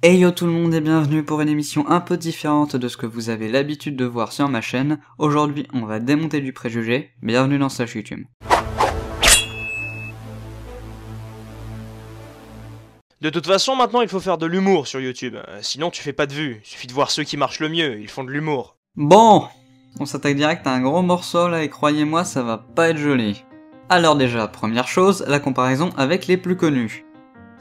Hey yo tout le monde et bienvenue pour une émission un peu différente de ce que vous avez l'habitude de voir sur ma chaîne. Aujourd'hui on va démonter du préjugé, bienvenue dans Slash YouTube. De toute façon, maintenant, il faut faire de l'humour sur YouTube. Sinon, tu fais pas de vues. Il suffit de voir ceux qui marchent le mieux. Ils font de l'humour. Bon, on s'attaque direct à un gros morceau là et croyez-moi ça va pas être joli. Alors déjà, première chose, la comparaison avec les plus connus.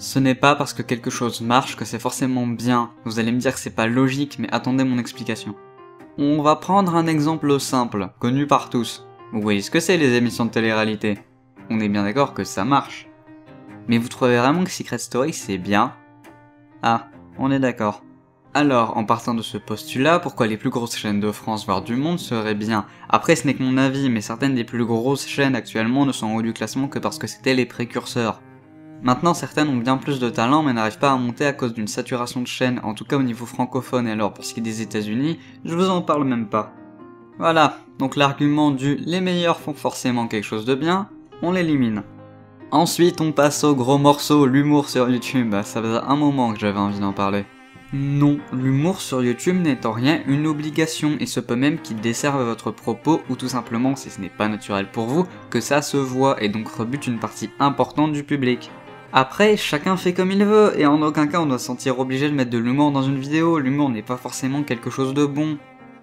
Ce n'est pas parce que quelque chose marche que c'est forcément bien. Vous allez me dire que c'est pas logique, mais attendez mon explication. On va prendre un exemple simple, connu par tous. Vous voyez ce que c'est les émissions de télé-réalité? On est bien d'accord que ça marche. Mais vous trouvez vraiment que Secret Story c'est bien? Ah, on est d'accord. Alors, en partant de ce postulat, pourquoi les plus grosses chaînes de France voire du monde seraient bien? Après ce n'est que mon avis, mais certaines des plus grosses chaînes actuellement ne sont en haut du classement que parce que c'était les précurseurs. Maintenant, certaines ont bien plus de talent mais n'arrivent pas à monter à cause d'une saturation de chaînes, en tout cas au niveau francophone, et alors pour ce qui est des États-Unis, je vous en parle même pas. Voilà, donc l'argument du « les meilleurs font forcément quelque chose de bien », on l'élimine. Ensuite, on passe au gros morceau, l'humour sur YouTube. Ça faisait un moment que j'avais envie d'en parler. Non, l'humour sur YouTube n'est en rien une obligation, et se peut même qu'il desserve votre propos, ou tout simplement, si ce n'est pas naturel pour vous, que ça se voit, et donc rebute une partie importante du public. Après, chacun fait comme il veut, et en aucun cas on doit se sentir obligé de mettre de l'humour dans une vidéo, l'humour n'est pas forcément quelque chose de bon.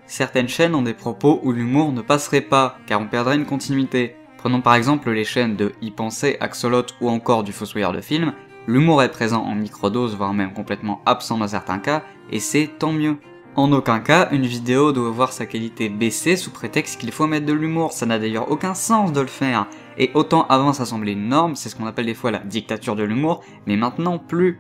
Certaines chaînes ont des propos où l'humour ne passerait pas, car on perdrait une continuité. Prenons par exemple les chaînes de Y Penser, Axolot ou encore du Fossoyeur de film, l'humour est présent en microdose, voire même complètement absent dans certains cas, et c'est tant mieux. En aucun cas, une vidéo doit voir sa qualité baisser sous prétexte qu'il faut mettre de l'humour, ça n'a d'ailleurs aucun sens de le faire. Et autant avant ça semblait une norme, c'est ce qu'on appelle des fois la dictature de l'humour, mais maintenant plus.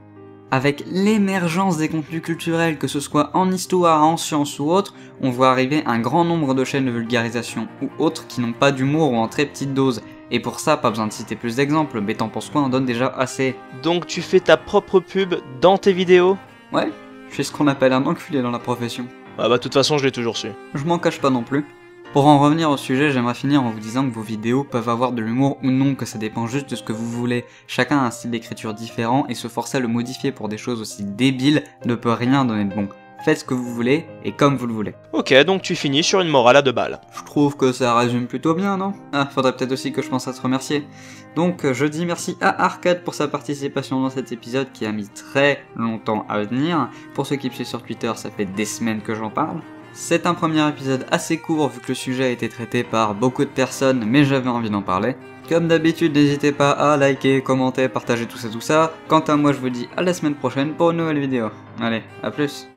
Avec l'émergence des contenus culturels, que ce soit en histoire, en sciences ou autre, on voit arriver un grand nombre de chaînes de vulgarisation ou autres qui n'ont pas d'humour ou en très petite dose. Et pour ça, pas besoin de citer plus d'exemples, mais t'en penses quoi, on donne déjà assez. Donc tu fais ta propre pub dans tes vidéos? Ouais, je suis ce qu'on appelle un enculé dans la profession. Ah bah de toute façon, je l'ai toujours su. Je m'en cache pas non plus. Pour en revenir au sujet, j'aimerais finir en vous disant que vos vidéos peuvent avoir de l'humour ou non, que ça dépend juste de ce que vous voulez. Chacun a un style d'écriture différent et se forcer à le modifier pour des choses aussi débiles ne peut rien donner de bon. Faites ce que vous voulez et comme vous le voulez. Ok, donc tu finis sur une morale à 2 balles. Je trouve que ça résume plutôt bien, non? Ah, faudrait peut-être aussi que je pense à te remercier. Donc je dis merci à Arcade pour sa participation dans cet épisode qui a mis très longtemps à venir. Pour ceux qui me suivent sur Twitter, ça fait des semaines que j'en parle. C'est un premier épisode assez court vu que le sujet a été traité par beaucoup de personnes, mais j'avais envie d'en parler. Comme d'habitude, n'hésitez pas à liker, commenter, partager tout ça. Quant à moi, je vous dis à la semaine prochaine pour une nouvelle vidéo. Allez, à plus.